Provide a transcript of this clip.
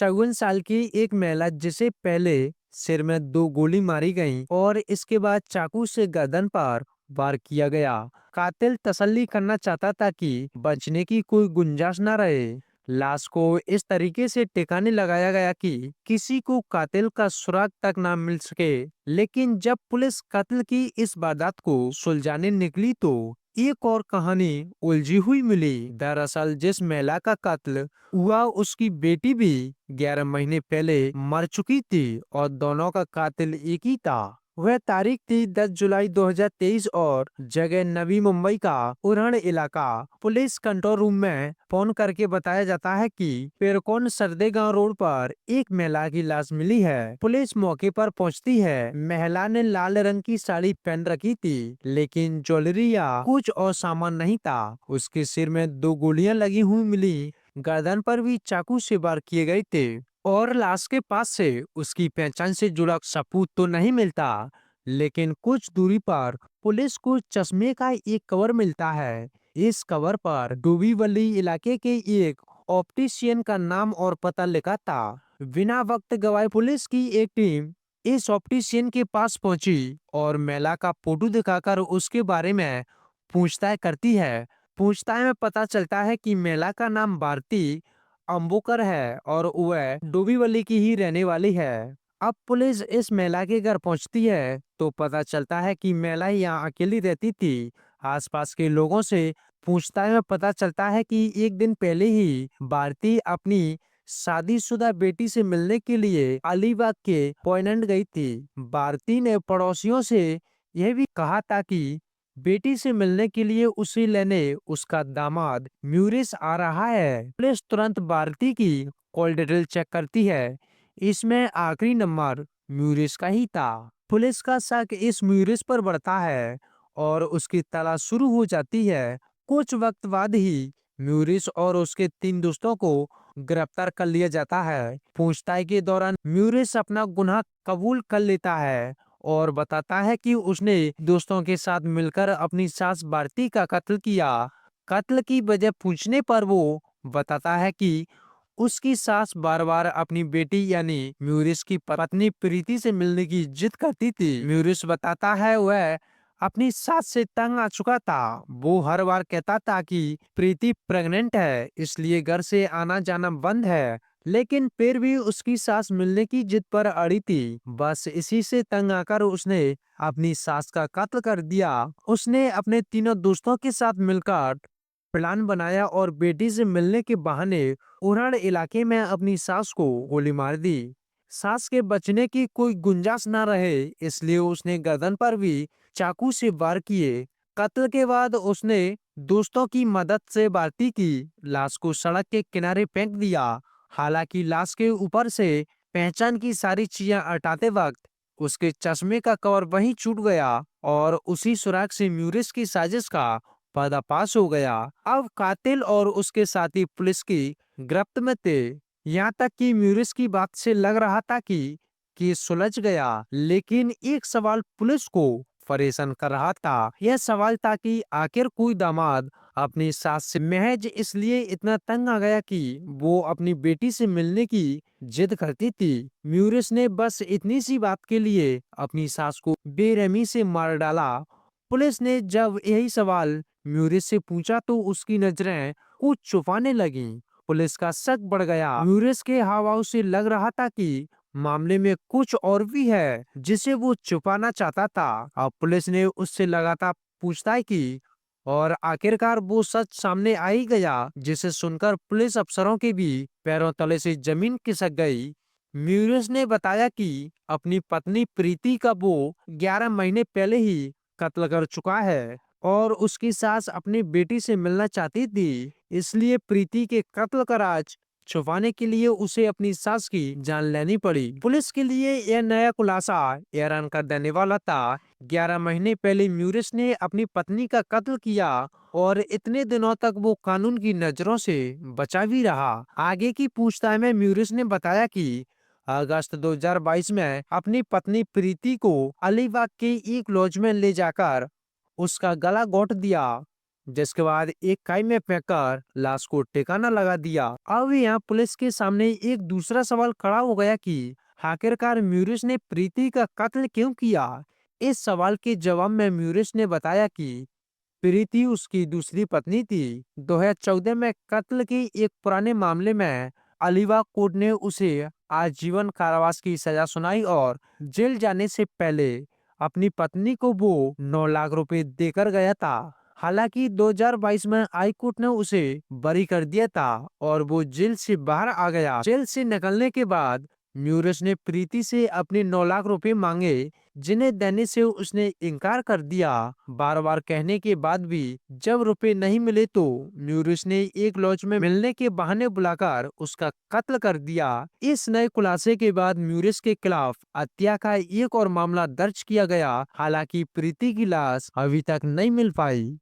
54 साल की एक महिला जिसे पहले सिर में 2 गोली मारी गई और इसके बाद चाकू से गर्दन पर वार किया गया। कातिल तसल्ली करना चाहता था कि बचने की कोई गुंजाइश न रहे। लाश को इस तरीके से ठिकाने लगाया गया कि किसी को कातिल का सुराग तक न मिल सके। लेकिन जब पुलिस कातिल की इस वारदात को सुलझाने निकली तो एक और कहानी उलझी हुई मिली। दरअसल जिस महिला का कत्ल हुआ उसकी बेटी भी 11 महीने पहले मर चुकी थी और दोनों का कातिल एक ही था। वह तारीख थी 10 जुलाई 2023 और जगह नवी मुंबई का उरण इलाका। पुलिस कंट्रोल रूम में फोन करके बताया जाता है कि पेरकोन सरदेगांव रोड पर एक महिला की लाश मिली है। पुलिस मौके पर पहुंचती है। महिला ने लाल रंग की साड़ी पहन रखी थी, लेकिन ज्वेलरी या कुछ और सामान नहीं था। उसके सिर में 2 गोलियां लगी हुई मिली। गर्दन पर भी चाकू से वार किए गए थे और लाश के पास से उसकी पहचान से जुड़ा सबूत तो नहीं मिलता, लेकिन कुछ दूरी पर पुलिस को चश्मे का एक कवर मिलता है। इस कवर पर डोंबिवली इलाके के एक ऑप्टिशियन का नाम और पता लिखा था। बिना वक्त गवाए पुलिस की एक टीम इस ऑप्टिशियन के पास पहुंची और महिला का फोटो दिखाकर उसके बारे में पूछताछ करती है। पूछताछ में पता चलता है कि महिला का नाम भारती अंबोकर है और वह डोंबिवली की ही रहने वाली है। अब पुलिस इस महिला के घर पहुंचती है तो पता चलता है कि महिला यहाँ अकेली रहती थी। आसपास के लोगों से पूछताछ में पता चलता है कि एक दिन पहले ही भारती अपनी शादीशुदा बेटी से मिलने के लिए अलीबाग के पॉइनेंट गई थी। भारती ने पड़ोसियों से यह भी कहा था कि बेटी से मिलने के लिए उसे लेने उसका दामाद म्यूरिस आ रहा है। पुलिस तुरंत भारती की कॉल डिटेल चेक करती है। इसमें आखिरी नंबर म्यूरिस का ही था। पुलिस का शक इस म्यूरिस पर बढ़ता है और उसकी तलाश शुरू हो जाती है। कुछ वक्त बाद ही म्यूरिस और उसके 3 दोस्तों को गिरफ्तार कर लिया जाता है। पूछताछ के दौरान म्यूरिस अपना गुनाह कबूल कर लेता है और बताता है कि उसने दोस्तों के साथ मिलकर अपनी सास भारती का कत्ल किया। कत्ल की वजह पूछने पर वो बताता है कि उसकी सास बार बार अपनी बेटी यानी म्यूरिस की पत्नी प्रीति से मिलने की जिद करती थी। म्यूरिस बताता है वह अपनी सास से तंग आ चुका था। वो हर बार कहता था कि प्रीति प्रेग्नेंट है, इसलिए घर से आना जाना बंद है, लेकिन फिर भी उसकी सास मिलने की जिद पर अड़ी थी। बस इसी से तंग आकर उसने अपनी सास का कत्ल कर दिया। उसने अपने तीनों दोस्तों के साथ मिलकर प्लान बनाया और बेटी से मिलने के बहाने उरण इलाके में अपनी सास को गोली मार दी। सास के बचने की कोई गुंजाइश न रहे, इसलिए उसने गर्दन पर भी चाकू से वार किए। कत्ल के बाद उसने दोस्तों की मदद से भारती की लाश को सड़क के किनारे फेंक दिया। हालांकि लाश के ऊपर से पहचान की सारी चीजें हटाते वक्त उसके चश्मे का कवर वहीं छूट गया और उसी सुराग से म्यूरिस की साजिश का पर्दाफाश हो गया। अब कातिल और उसके साथी पुलिस की गिरफ्त में थे। यहाँ तक कि म्यूरिस की बात से लग रहा था कि केस सुलझ गया, लेकिन एक सवाल पुलिस को परेशान कर रहा था। यह सवाल था कि आखिर कोई दामाद अपनी सास से महज इसलिए इतना तंग आ गया कि वो अपनी बेटी से मिलने की जिद करती थी। म्यूरिस ने बस इतनी सी बात के लिए अपनी सास को बेरहमी से मार डाला। पुलिस ने जब यही सवाल म्यूरिस से पूछा तो उसकी नजरें कुछ छुपाने लगी। पुलिस का शक बढ़ गया। म्यूरिस के हाव से लग रहा था कि मामले में कुछ और भी है जिसे वो छुपाना चाहता था। अब पुलिस ने उससे लगातार पूछताछ की और आखिरकार वो सच सामने आ ही गया, जिसे सुनकर पुलिस अफसरों के भी पैरों तले से जमीन खिसक गई। म्यूरिस ने बताया कि अपनी पत्नी प्रीति का वो 11 महीने पहले ही कत्ल कर चुका है और उसकी सास अपनी बेटी से मिलना चाहती थी, इसलिए प्रीति के कत्ल का राज छुपाने के लिए उसे अपनी सास की जान लेनी पड़ी। पुलिस के लिए यह नया खुलासा हैरान कर देने वाला था। 11 महीने पहले म्यूरिस ने अपनी पत्नी का कत्ल किया और इतने दिनों तक वो कानून की नजरों से बचा भी रहा। आगे की पूछताछ में म्यूरिस ने बताया कि अगस्त 2022 में अपनी पत्नी प्रीति को अलीबाग के एक लॉज में ले जाकर उसका गला घोंट दिया जिसके बाद एक खाई में फेंककर लाश को ठिकाना लगा दिया। अब यहाँ पुलिस के सामने एक दूसरा सवाल खड़ा हो गया कि आखिरकार म्यूरिस ने प्रीति का कत्ल क्यों किया। इस सवाल के जवाब में म्यूरिस ने बताया कि प्रीति उसकी दूसरी पत्नी थी। 2014 में कत्ल के एक पुराने मामले में अलीबाग कोर्ट ने उसे आजीवन कारावास की सजा सुनाई और जेल जाने से पहले अपनी पत्नी को वो 9 लाख रुपए देकर गया था। हालांकि 2022 में हाई कोर्ट ने उसे बरी कर दिया था और वो जेल से बाहर आ गया। जेल से निकलने के बाद म्यूरिस ने प्रीति से अपने 9 लाख रुपए मांगे, जिन्हें देने से उसने इनकार कर दिया। बार बार कहने के बाद भी जब रुपए नहीं मिले तो म्यूरिस ने एक लॉज में मिलने के बहाने बुलाकर उसका कत्ल कर दिया। इस नए खुलासे के बाद म्यूरिस के खिलाफ हत्या का एक और मामला दर्ज किया गया। हालांकि प्रीति की लाश अभी तक नहीं मिल पाई।